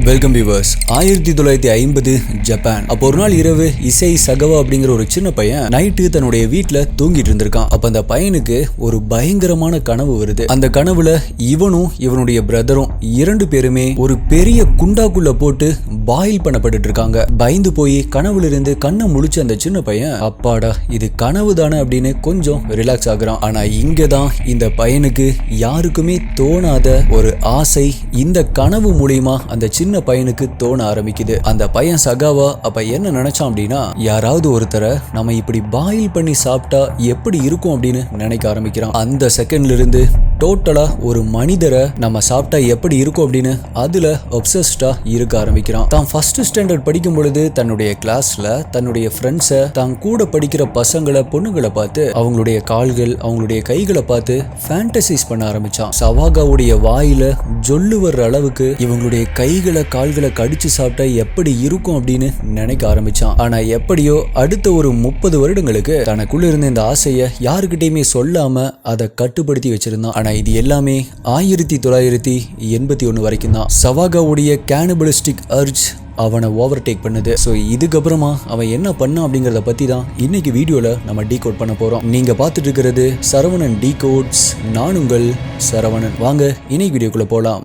Welcome viewers. 1950 Japan. அப்போ ஒரு நாள் இரவு இசை சகவா அப்படிங்கிற ஒரு சின்ன பையன் நைட்டு தன்னுடைய வீட்டுல தூங்கிட்டு இருந்திருக்கான். அப்ப அந்த பையனுக்கு ஒரு பயங்கரமான கனவு வருது. அந்த கனவுல இவனும் இவனுடைய பிரதரும் இரண்டு பேருமே ஒரு பெரிய குண்டாக்குள்ள போட்டு பாயில் பண்ணப்பட்டு இருக்காங்க. பயந்து போய் கனவுல இருந்து கண்ணை முழிச்சு அந்த சின்ன பையன் அப்பாடா இது கனவு தானே அப்படின்னு கொஞ்சம் ரிலாக்ஸ் ஆகுறான். ஆனா இங்கதான் இந்த பையனுக்கு யாருக்குமே தோணாத ஒரு ஆசை இந்த கனவு மூலியமா அந்த சின்ன பையனுக்கு தோண ஆரம்பிக்குது. அந்த பையன் சகாவா அப்ப என்ன நினைச்சான் அப்படின்னா, யாராவது ஒருத்தரை நம்ம இப்படி பாயில் பண்ணி சாப்பிட்டா எப்படி இருக்கும் அப்படின்னு நினைக்க ஆரம்பிக்கிறான். அந்த செகண்ட்ல இருந்து டோட்டலா ஒரு மனிதரை நம்ம சாப்பிட்டா எப்படி இருக்கும் அப்படின்னு அதுல ஒப்சஸ்டா இருக்க ஆரம்பிக்கிறான். தான் ஃபர்ஸ்ட் ஸ்டாண்டர்ட் படிக்கும் பொழுது தன்னுடைய கிளாஸ்ல தன்னுடைய ஃப்ரெண்ட்ஸை தான் கூட படிக்கிற பசங்களை பொண்ணுங்களை பார்த்து அவங்களுடைய கால்கள் அவங்களுடைய கைகளை பார்த்து ஃபேண்டசைஸ் பண்ண ஆரம்பிச்சான். சவாகாவுடைய வாயில ஜொல்லு வர்ற அளவுக்கு இவங்களுடைய கைகளை கால்களை கடிச்சு சாப்பிட்டா எப்படி இருக்கும் அப்படின்னு நினைக்க ஆரம்பிச்சான். ஆனா எப்படியோ அடுத்த ஒரு 30 வருடங்களுக்கு தனக்குள்ள இருந்த இந்த ஆசையை யாருக்கிட்டையுமே சொல்லாம அதை கட்டுப்படுத்தி வச்சிருந்தான். ஆனா இது எல்லாமே 1981 வரைக்கும் தான். சவாகாவுடைய கேனிபலிஸ்டிக் அர்ஜ் அவனை ஓவர்டேக் பண்ணுது. ஸோ இதுக்கப்புறமா அவன் என்ன பண்ணான் அப்படிங்கிறத பற்றி தான் இன்னைக்கு வீடியோவில் நம்ம டீகோட் பண்ண போகிறோம். நீங்கள் பார்த்துட்டு இருக்கிறது சரவணன் டீகோட்ஸ். நான் உங்கள் சரவணன். வாங்க இன்னைக்கு வீடியோக்குள்ளே போகலாம்.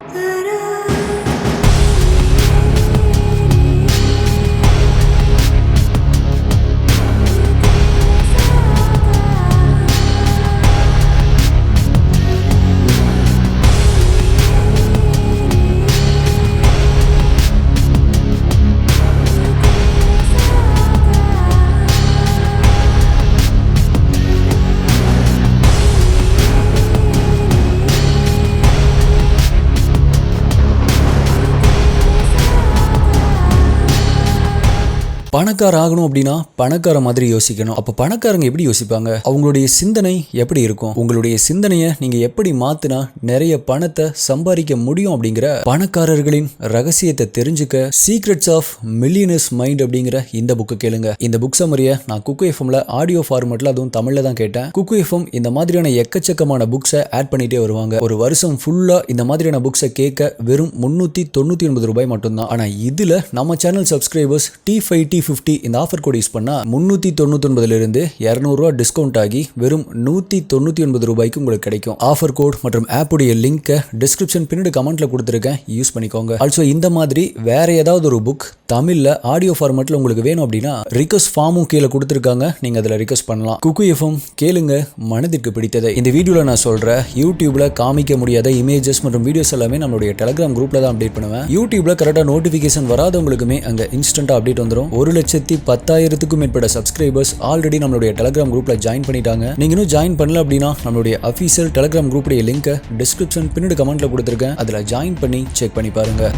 பணக்கார ஆகணும் அப்படின்னா பணக்கார மாதிரி யோசிக்கணும். அப்ப பணக்காரங்க எப்படி யோசிப்பாங்க? அவங்களுடைய சிந்தனை எப்படி இருக்கும்? உங்களுடைய சிந்தனையை நீங்க எப்படி மாத்தினா நிறைய பணத்தை சம்பாதிக்க முடியும் அப்படிங்கிற பணக்காரர்களின் ரகசியத்தை தெரிஞ்சுக்க சீக்ரெட்ஸ் ஆஃப் மில்லியனர்ஸ் மைண்ட் அப்படிங்கிற இந்த புக்கை கேளுங்க. இந்த புக் சம்மரியை நான் குக்கு எஃப்எம்ல ஆடியோ ஃபார்மேட்ல அதுவும் தமிழ்ல தான் கேட்டேன். குக்கு எஃப்எம் இந்த மாதிரியான எக்கச்சக்கமான புக்ஸை ஆட் பண்ணிட்டே வருவாங்க. ஒரு வருஷம் ஃபுல்லா இந்த மாதிரியான புக்ஸை கேட்க வெறும் 399 ரூபாய் மட்டும்தான். ஆனா இதுல நம்ம சேனல் சப்ஸ்கிரைபர்ஸ் T5 T50 இந்த ஆஃபர் கோட் யூஸ் பண்ணா 399 இருந்து 200 ரூபாய் டிஸ்கவுண்ட் ஆகி வெறும் 199 ரூபாய்க்கு உங்களுக்கு கிடைக்கும். ஆஃபர் கோட் மற்றும் ஆப் உடைய லிங்க் டிஸ்கிரிப்ஷன் பின்னாடி கமெண்ட்ல கொடுத்திருக்கேன், யூஸ் பண்ணிக்கோங்க. ஆல்சோ இந்த மாதிரி வேற ஏதாவது ஒரு புக் தமிழ்ல ஆடியோ ஃபார்மேட்ல உங்களுக்கு வேணும் அப்படின்னா ரிக்வெஸ்ட் ஃபார்மும் கீழே கொடுத்திருக்காங்க, நீங்க அதுல ரிக்வெஸ்ட் பண்ணலாம். குக்கு எஃப்எம் கேளுங்க மனதிற்கு பிடித்ததை. இந்த வீடியோல நான் சொல்றேன் யூடியூப்ல காமிக்க முடியாத இமேஜஸ் மற்றும் வீடியோஸ் எல்லாமே நம்மளுடைய டெலிகிராம் குரூப்ல தான் அப்டேட் பண்ணுவேன். யூடியூப்ல கரெக்டா நோட்டிபிகேஷன் வராதவங்களுக்குமே அங்க இன்ஸ்டன்டா அப்டேட் வந்துடும். 1,10,000க்கும் மேற்பட்ட சப்ஸ்கிரைபர்ஸ் ஆல்ரெடி நம்மளுடைய டெலிகிராம் குரூப்ல ஜாயின் பண்ணிட்டாங்க. நீங்க இன்னும் ஜாயின் பண்ணல அப்படின்னா நம்மளுடைய அஃபீஷியல் டெலிகிராம் குரூப்புடைய லிங்க் டிஸ்கிரிப்ஷன் பின்னாடி கமெண்ட்ல கொடுத்திருக்கேன், அதுல ஜாயின் பண்ணி செக் பண்ணி பாருங்க.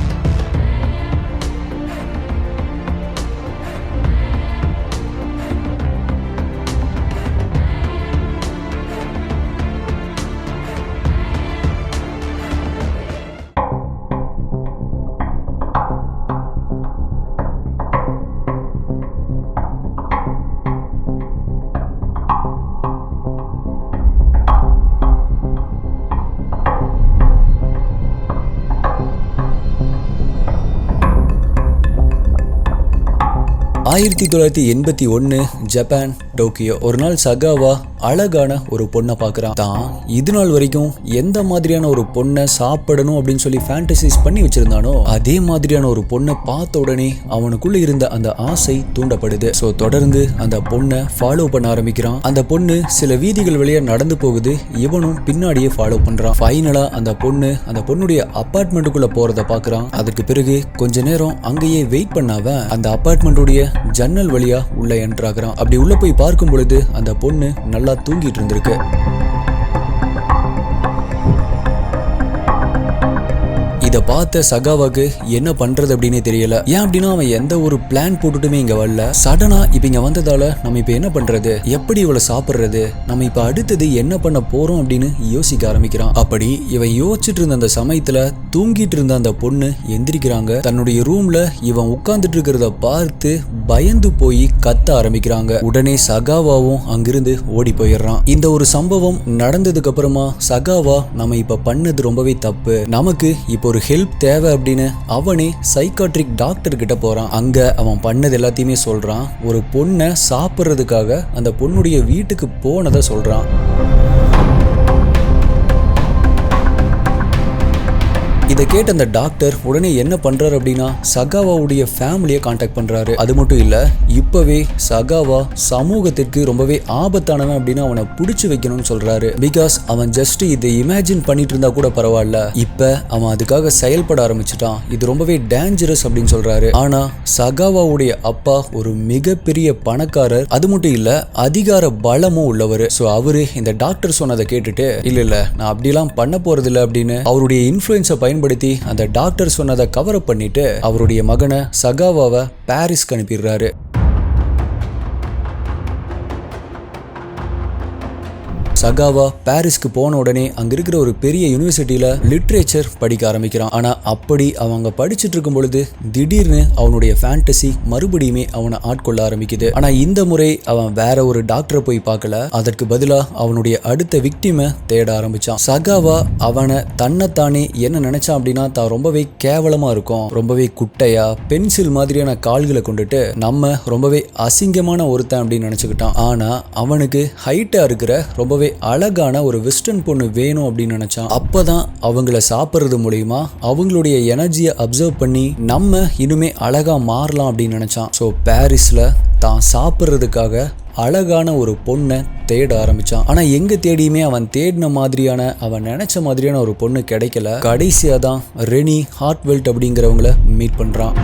ஆயிரத்தி 1981 ஜப்பான் டோக்கியோ. ஒரு நாள் சகாவா அழகான ஒரு பொண்ணை பார்க்குறான். தான் இது நாள் வரைக்கும் எந்த மாதிரியான ஒரு பொண்ணை சாப்பிடணும் அப்படின்னு சொல்லி ஃபேண்டசைஸ் பண்ணி வச்சிருந்தானோ அதே மாதிரியான ஒரு பொண்ணை பார்த்த உடனே அவனுக்குள்ள இருந்த அந்த ஆசை தூண்டப்படுது. ஸோ தொடர்ந்து அந்த பொண்ணை ஃபாலோ பண்ண ஆரம்பிக்கிறான். அந்த பொண்ணு சில வீதிகள் வழியா நடந்து போகுது, இவனும் பின்னாடியே ஃபாலோ பண்றான். ஃபைனலா அந்த பொண்ணுடைய அபார்ட்மெண்ட்டுக்குள்ள போறத பார்க்கறான். அதுக்கு பிறகு கொஞ்ச நேரம் அங்கேயே வெயிட் பண்ணாவ அந்த அபார்ட்மெண்ட்டுடைய ஜன்னல் வழியா உள்ள என்ட்ராகிறான். அப்படி உள்ள போய் பார்க்கும் பொழுது அந்த பொண்ணு நல்லா தூங்கிட்டு இருந்திருக்கு. இதை பார்த்த சகாவாக்கு என்ன பண்றது அப்படின்னே தெரியல. ஏன் அப்படின்னா அவன் எந்த ஒரு பிளான் போட்டுட்டுமே இங்க வரல. சடனா இப்ப இங்க வந்ததால நம்ம இப்ப என்ன பண்றது, எப்படி இவளை சாப்பிடுறது, நம்ம இப்ப அடுத்தது என்ன பண்ண போறோம் அப்படின்னு யோசிக்க ஆரம்பிக்கிறான். அப்படி இவன் யோசிச்சுட்டு இருந்த அந்த சமயத்துல தூங்கிட்டு இருந்த அந்த பொண்ணு எந்திரிக்கிறாங்க. தன்னுடைய ரூம்ல இவன் உட்கார்ந்துட்டு இருக்கிறத பார்த்து பயந்து போய் கத்த ஆரம்பிக்கிறாங்க. உடனே சகாவாவும் அங்கிருந்து ஓடி போயிடுறான். இந்த ஒரு சம்பவம் நடந்ததுக்கு அப்புறமா சகாவா நம்ம இப்ப பண்ணது ரொம்பவே தப்பு, நமக்கு இப்போ ஒரு ஹெல்ப் தேவை அப்படின்னு அவனே சைக்காட்ரிக் டாக்டர் கிட்ட போறான். அங்க அவன் பண்ணது எல்லாத்தையுமே சொல்றான். ஒரு பொண்ணை சாப்பிட்றதுக்காக அந்த பொண்ணுடைய வீட்டுக்கு போனதை சொல்றான். இதை கேட்ட அந்த டாக்டர் உடனே என்ன பண்றாரு அப்படின்னா சகாவாவுடைய ஃபேமிலியை கான்டாக்ட் பண்றாரு. அது மட்டும் இல்ல, இப்பவே சகாவா சமூகத்திற்கு ரொம்பவே ஆபத்தானவன் அப்படின்னு அவனை புடிச்சு வைக்கணும்னு சொல்றாரு. பிகாஸ் அவன் ஜஸ்ட் இதை இமேஜின் பண்ணிட்டு இருந்தா கூட பரவாயில்ல, இப்ப அவன் அதுக்காக செயல்பட ஆரம்பிச்சுட்டான். இது ரொம்பவே டேஞ்சரஸ் அப்படின்னு சொல்றாரு. ஆனா சகாவாவுடைய அப்பா ஒரு மிகப்பெரிய பணக்காரர், அது மட்டும் இல்ல அதிகார பலமும் உள்ளவர். சோ அவரு இந்த டாக்டர் சொன்னதை கேட்டுட்டு இல்ல நான் அப்படிலாம் பண்ண போறது இல்லை அப்படின்னு அவருடைய இன்ஃப்ளூயன்ஸை பயன்படுத்தி அந்த டாக்டர் சொன்னதை கவர் அப் பண்ணிட்டு அவருடைய மகனை சகாவாவை பாரிஸ்க்கு அனுப்பிடுறாரு. சகாவா பாரிஸ்க்கு போன உடனே அங்க இருக்கிற ஒரு பெரிய யூனிவர்சிட்டியில லிட்ரேச்சர் படிக்க ஆரம்பிக்கிறான். ஆனா அப்படி அவங்க படிச்சுட்டு இருக்கும் பொழுது திடீர்னு அவனுடைய ஃபேண்டசி மறுபடியுமே அவனை ஆட்கொள்ள ஆரம்பிக்குது. ஆனா இந்த முறை அவன் வேற ஒரு டாக்டரை போய் பார்க்கல, அதற்கு பதிலா அவனுடைய அடுத்த விக்டிமை தேட ஆரம்பிச்சான். சகாவா அவனை தன்னைத்தானே என்ன நினைச்சான் அப்படின்னா தான் ரொம்பவே கேவலமா இருக்கும், ரொம்பவே குட்டையா பென்சில் மாதிரியான கால்களை கொண்டுட்டு நம்ம ரொம்பவே அசிங்கமான ஒருத்தன் அப்படின்னு நினைச்சுக்கிட்டான். ஆனா அவனுக்கு ஹைட்டா இருக்கிற ரொம்பவே அழகான ஒரு வெஸ்டர்ன் பொண்ணு வேணும் அப்படின்னு நினைச்சான். அப்பதான் அவங்கள சாப்பிட்றது மூலியமா அவங்களுடைய எனர்ஜியை அப்சர்வ் பண்ணி நம்ம இனிமே அழகா மாறலாம் அப்படின்னு நினைச்சான். ஸோ பாரிஸ்ல தான் சாப்பிட்றதுக்காக அழகான ஒரு பொண்ணை தேட ஆரம்பிச்சான். ஆனா எங்க தேடியுமே அவன் தேடின மாதிரியான அவன் நினைச்ச மாதிரியான ஒரு பொண்ணு கிடைக்கல. கடைசியா தான் ரெனி ஹார்ட்வெல்ட் அப்படிங்கிறவங்கள மீட் பண்றான்.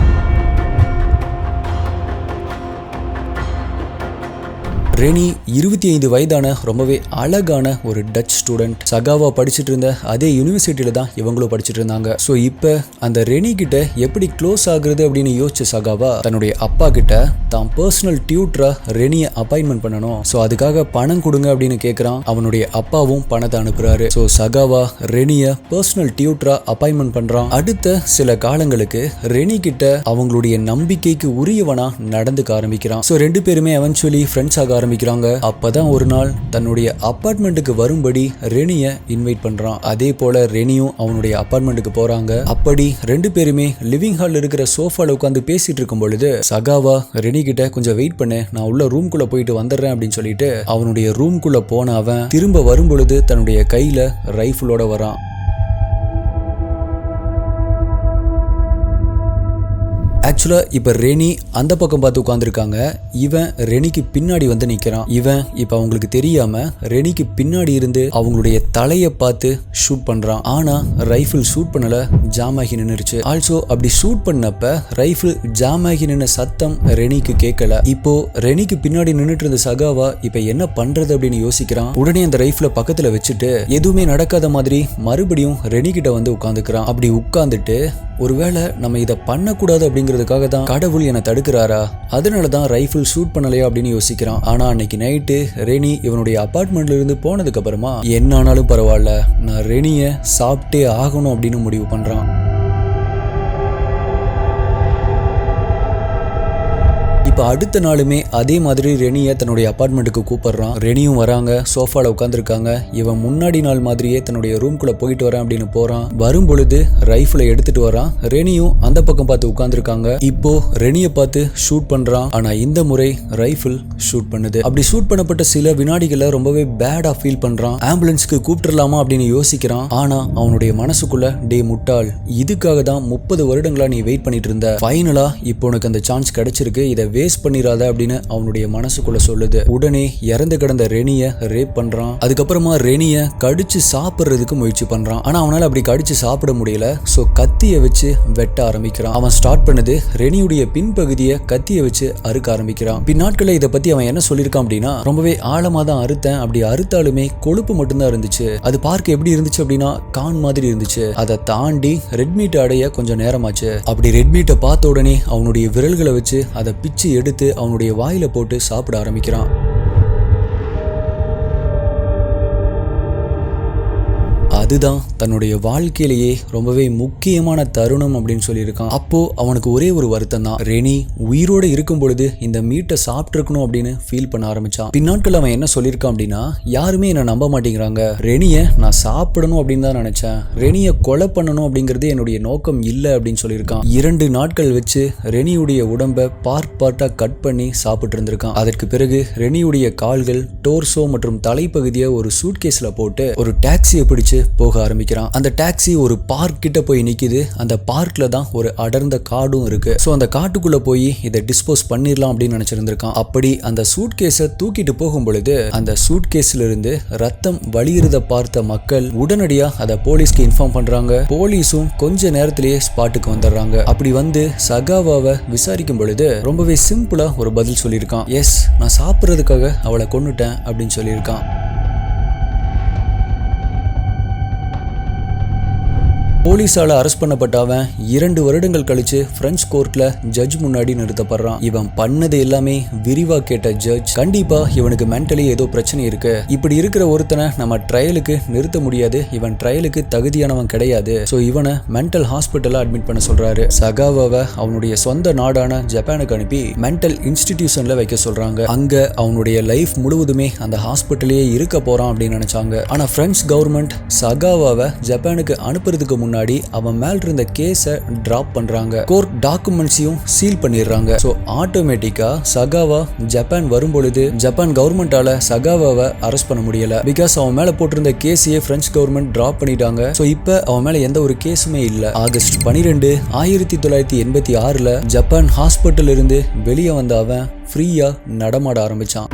ரெனி 25 வயதான ரொம்பவே அழகான ஒரு டச் ஸ்டூடெண்ட். சகாவா படிச்சுட்டு இருந்த அதே யூனிவர்சிட்டியில தான் இவங்களும் படிச்சுட்டு இருந்தாங்க. ஸோ இப்போ அந்த ரெனி கிட்ட எப்படி க்ளோஸ் ஆகுறது அப்படின்னு யோசிச்ச சகாவா தன்னுடைய அப்பா கிட்ட தான் பர்சனல் டியூட்டரா ரெனியை அப்பாயின்மெண்ட் பண்ணணும், ஸோ அதுக்காக பணம் கொடுங்க அப்படின்னு கேட்குறான். அவனுடைய அப்பாவும் பணத்தை அனுப்புறாரு. ஸோ சகாவா ரெனியை பர்சனல் டியூட்டரா அப்பாயின்மெண்ட் பண்றான். அடுத்த சில காலங்களுக்கு ரெனி கிட்ட அவங்களுடைய நம்பிக்கைக்கு உரியவனா நடந்துக்க ஆரம்பிக்கிறான். ஸோ ரெண்டு பேருமே எவென்ச்சுவலி ஃப்ரெண்ட்ஸ் ஆக ஆரம்பிக்கிறாங்க. அப்பதான் ஒரு நாள் தன்னுடைய அபார்ட்மெண்ட்டுக்கு வரும்படி ரெனிய இன்வைட் பண்றான். அதே போல ரெனியும் அவனுடைய அபார்ட்மெண்ட்டுக்கு போறாங்க. அப்படி ரெண்டு பேருமே லிவிங் ஹால்ல இருக்கிற சோஃபால உட்காந்து பேசிட்டு இருக்கும் பொழுது சகாவா ரெனி கிட்ட கொஞ்சம் வெயிட் பண்ணு, நான் உள்ள ரூம்குள்ள போயிட்டு வந்துடுறேன் அப்படின்னு சொல்லிட்டு அவனுடைய ரூம்குள்ள போன அவன் திரும்ப வரும் பொழுது தன்னுடைய கையில ரைஃபிளோட வரான். ஆக்சுவலா இப்ப ரெனி அந்த பக்கம் பார்த்து உட்கார்ந்துருக்காங்க. இவன் ரெனிக்கு பின்னாடி வந்து நிக்கிறான். இவன் இப்ப அவங்களுக்கு தெரியாம ரெனிக்கு பின்னாடி இருந்து அவங்களுடைய தலையை பார்த்து ஷூட் பண்றான். ஆனா ரைஃபிள் ஷூட் பண்ணல, ஜாம் ஆகி நின்னுருச்சு. ஆல்சோ அப்படி ஷூட் பண்ணப்ப ரைஃபிள் ஜாம் ஆகி நின்ன சத்தம் ரெனிக்கு கேட்கல. இப்போ ரெனிக்கு பின்னாடி நின்னுட்டு இருந்த சகாவா இப்ப என்ன பண்றது அப்படின்னு யோசிக்கிறான். உடனே அந்த ரைஃபிளை பக்கத்துல வச்சுட்டு எதுவுமே நடக்காத மாதிரி மறுபடியும் ரெனி கிட்ட வந்து உட்கார்ந்துக்கிறான். அப்படி உட்கார்ந்துட்டு ஒருவேளை நம்ம இதை பண்ணக்கூடாது அப்படிங்கிறதுக்காக தான் கடவுள் என்னை தடுக்கிறாரா, அதனால தான் ரைஃபிள் ஷூட் பண்ணலையா அப்படின்னு யோசிக்கிறான். ஆனா அன்னைக்கு நைட்டு ரெனி இவனுடைய அபார்ட்மெண்ட்ல இருந்து போனதுக்கு அப்புறமா என்ன ஆனாலும் பரவாயில்ல, நான் ரெனியை சாப்பிட்டே ஆகணும் அப்படின்னு முடிவு பண்றான். இப்போ அடுத்த நாளுமே அதே மாதிரி ரெனியை தன்னுடைய அபார்ட்மெண்ட்டுக்கு கூப்பிடுறான். ரெனியும் வராங்க, சோஃபால உட்காந்துருக்காங்க. இவன் முன்னாடி நாள் மாதிரியே தன்னுடைய ரூம்குள்ள போயிட்டு வரேன் அப்படின்னு போறான். வரும் பொழுது ரைஃபிளை எடுத்துட்டு வரான். ரெனியும் அந்த பக்கம் பார்த்து உட்காந்துருக்காங்க. இப்போ ரெனியை பார்த்து ஷூட் பண்றான். ஆனா இந்த முறை ரைஃபிள் ஷூட் பண்ணுது. அப்படி ஷூட் பண்ணப்பட்ட சில வினாடிகளை ரொம்பவே பேடா ஃபீல் பண்றான். ஆம்புலன்ஸ்க்கு கூப்பிட்டுலாமா அப்படின்னு யோசிக்கிறான். ஆனா அவனுடைய மனசுக்குள்ள டே முட்டாள், இதுக்காக தான் 30 வருடங்களா நீ வெயிட் பண்ணிட்டு இருந்த, ஃபைனலா இப்போ உனக்கு அந்த சான்ஸ் கிடைச்சிருக்கு, இதை வேஸ்ட் பண்ணிராத அப்படின்னு அவனுடைய மனசுக்குள்ள சொல்லுது. உடனே இறந்து கிடந்த ரெனிய ரேப் பண்றான். அதுக்கப்புறமா ரெனிய கடிச்சு சாப்பிடுறதுக்கு முயற்சி பண்றான். ஆனா அவனால அப்படி கடிச்சு சாப்பிட முடியல. சோ கத்திய வச்சு வெட்ட ஆரம்பிக்கிறான். அவன் ஸ்டார்ட் பண்ணது ரெனியுடைய பின்பகுதியை கத்திய வச்சு அறுக்க ஆரம்பிக்கிறான். பின்னாட்களை இதை பத்தி அவன் என்ன சொல்லியிருக்கான் அப்படின்னா, ரொம்பவே ஆழமா தான் அறுத்தேன், அப்படி அறுத்தாலுமே கொழுப்பு மட்டும்தான் இருந்துச்சு, அது பார்க்க எப்படி இருந்துச்சு அப்படின்னா கான் மாதிரி இருந்துச்சு, அதை தாண்டி ரெட் மீட் அடைய கொஞ்சம் நேரமாச்சு. அப்படி ரெட் மீட்டை பார்த்த உடனே அவனுடைய விரல்களை வச்சு அதை பிச்சு எடுத்து அவனுடைய வாயில போட்டு சாப்பிட ஆரம்பிக்கிறான். அதுதான் தன்னுடைய வாழ்க்கையிலேயே ரொம்பவே முக்கியமான தருணம் அப்படின்னு சொல்லியிருக்கான். அப்போ அவனுக்கு ஒரே ஒரு வருத்தம் தான், ரெனி உயிரோட இருக்கும் பொழுது இந்த மீட்டை சாப்பிட்டுருக்கணும் அப்படின்னு ஃபீல் பண்ண ஆரம்பிச்சான். பின்னாட்கள் அவன் என்ன சொல்லியிருக்கான் அப்படின்னா, யாருமே என்ன நம்ப மாட்டேங்கிறாங்க, ரெனியை நான் சாப்பிடணும் அப்படின்னு தான் நினைச்சேன், ரெனியை கொலை பண்ணணும் அப்படிங்கிறது என்னுடைய நோக்கம் இல்லை அப்படின்னு சொல்லியிருக்கான். 2 நாட்கள் வச்சு ரெனியுடைய உடம்பை பார்ட்டா கட் பண்ணி சாப்பிட்டு இருந்திருக்கான். அதற்கு பிறகு ரெனியுடைய கால்கள், டோர்சோ மற்றும் தலைப்பகுதியை ஒரு சூட்கேஸ்ல போட்டு ஒரு டாக்ஸியை பிடிச்சு போக ஆரம்பிக்கிறான். அந்த டாக்ஸி ஒரு பார்க் கிட்ட போய் நிக்குது. அந்த பார்க்ல தான் ஒரு அடர்ந்த காடும் இருக்கு. சோ அந்த காட்டுக்குள்ள போய் இதை டிஸ்போஸ் பண்ணிடலாம் அப்படின்னு நினைச்சிருந்திருக்கான். அப்படி அந்த சூட்கேஸை தூக்கிட்டு போகும் பொழுது அந்த சூட்கேஸ்ல இருந்து ரத்தம் வழியிறத பார்த்த மக்கள் உடனடியா அதை போலீஸ்க்கு இன்ஃபார்ம் பண்றாங்க. போலீஸும் கொஞ்ச நேரத்திலேயே ஸ்பாட்டுக்கு வந்துடுறாங்க. அப்படி வந்து சகாவாவை விசாரிக்கும் பொழுது ரொம்பவே சிம்பிளா ஒரு பதில் சொல்லியிருக்கான். எஸ், நான் சாப்பிட்றதுக்காக அவளை கொன்னுட்டேன் அப்படின்னு சொல்லியிருக்கான். போலீஸால அரெஸ்ட் பண்ணப்பட்ட அவன் 2 வருடங்கள் கழிச்சு பிரெஞ்சு கோர்ட்ல ஜட்ஜ் முன்னாடி நிறுத்தப்படுறான். இவன் பண்ணது எல்லாமே விரிவா கேட்ட ஜட்ஜ், கண்டிப்பா இவனுக்கு மென்டலி ஏதோ பிரச்சனை இருக்கு, இப்படி இருக்கிற ஒருத்தனை நம்ம ட்ரையலுக்கு நிறுத்த முடியாது, இவன் ட்ரையலுக்கு தகுதியானவன் கிடையாது, சோ இவனை மென்டல் ஹாஸ்பிட்டல்ல அட்மிட் பண்ண சொல்றாரு. சகாவாவை அவனுடைய சொந்த நாடான ஜப்பானுக்கு அனுப்பி மென்டல் இன்ஸ்டிடியூஷன்ல வைக்க சொல்றாங்க. அங்க அவனுடைய லைஃப் முழுவதுமே அந்த ஹாஸ்பிட்டலே இருக்க போறான் அப்படின்னு நினைச்சாங்க. ஆனா பிரெஞ்சு கவர்மெண்ட் சகாவாவை ஜப்பானுக்கு அனுப்புறதுக்கு முன்னாடி அவன் மேல் இருந்த கேஸை டிராப் பண்றாங்க. கோர்ட் டாக்குமெண்ட்ஸையும் சீல் பண்ணிடுறாங்க. சோ ஆட்டோமேட்டிக்கா சகாவா ஜப்பான் வரும்பொழுது ஜப்பான் கவர்மெண்டால சகாவாவை அரெஸ்ட் பண்ண முடியல. பிகாஸ் அவன் மேல போட்டிருந்த கேஸையே பிரெஞ்சு கவர்மெண்ட் டிராப் பண்ணிட்டாங்க. சோ இப்ப அவன் மேல எந்த ஒரு கேஸுமே இல்ல. ஆகஸ்ட் 12, 1986 ஜப்பான் ஹாஸ்பிட்டல் இருந்து வெளியே வந்த அவன் ஃப்ரீயா நடமாட ஆரம்பிச்சான்.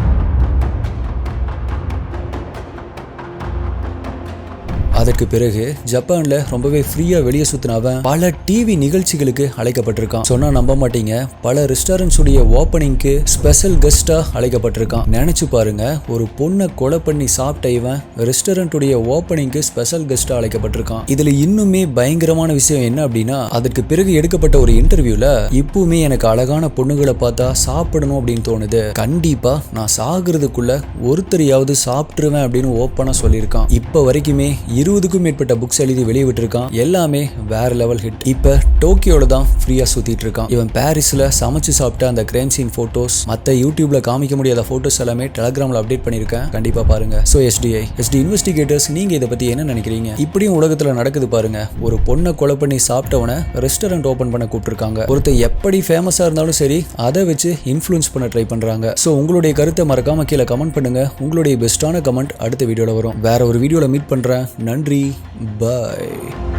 அதற்கு பிறகு ஜப்பான்ல ரொம்பவே ஃப்ரீயா வெளியே சுத்தினவன் பல டிவி நிகழ்ச்சிகளுக்கு அழைக்கப்பட்டிருக்கான். சொன்னா நம்ப மாட்டீங்க, பல ரெஸ்டாரண்ட்ஸ் உடைய ஓப்பனிங்க்கு ஸ்பெஷல் கெஸ்டா அழைக்கப்பட்டிருக்கான். நினைச்சு பாருங்க, ஒரு பொண்ணை கொலை பண்ணி சாப்பிட்ட இவன் ரெஸ்டாரண்ட் உடைய ஓப்பனிங்க்கு ஸ்பெஷல் கெஸ்டா அழைக்கப்பட்டிருக்கான். இதுல இன்னுமே பயங்கரமான விஷயம் என்ன அப்படின்னா, அதற்கு பிறகு எடுக்கப்பட்ட ஒரு இன்டர்வியூல, இப்பவுமே எனக்கு அழகான பொண்ணுகளை பார்த்தா சாப்பிடணும் அப்படின்னு தோணுது, கண்டிப்பா நான் சாகுறதுக்குள்ள ஒருத்தரையாவது சாப்பிட்டுருவேன் அப்படின்னு ஓப்பனா சொல்லியிருக்கான். இப்ப வரைக்குமே 20க்கும் மேற்பட்ட புக்ஸ் எழுதி வெளியே விட்டுருக்கான். எல்லாமே வேற லெவல் ஹிட். இப்ப டோக்கியோல தான் ஃப்ரீயா சுத்திட்டு இருக்கான். இவன் பாரிஸ்ல சமைச்சு சாப்பிட்ட அந்த கிரைம் சீன் போட்டோஸ், மத்த யூடியூப்ல காமிக்க முடியாத போட்டோஸ் எல்லாமே டெலிகிராம்ல அப்டேட் பண்ணிருக்கேன், கண்டிப்பா பாருங்க. சோ எஸ்டி இன்வெஸ்டிகேட்டர்ஸ், நீங்க இதை பத்தி என்ன நினைக்கிறீங்க? இப்படியும் உலகத்துல நடக்குது பாருங்க. ஒரு பொண்ணை கொலை பண்ணி சாப்பிட்டவனை ரெஸ்டாரண்ட் ஓபன் பண்ண கூப்பிட்டுருக்காங்க. ஒருத்தர் எப்படி ஃபேமஸா இருந்தாலும் சரி, அதை வச்சு இன்ஃப்ளூயன்ஸ் பண்ண ட்ரை பண்றாங்க. சோ உங்களுடைய கருத்தை மறக்காம கீழே கமெண்ட் பண்ணுங்க. உங்களுடைய பெஸ்டான கமெண்ட் அடுத்த வீடியோல வரும். வேற ஒரு வீடியோல மீட் பண்றேன். நன்றி, பாய்.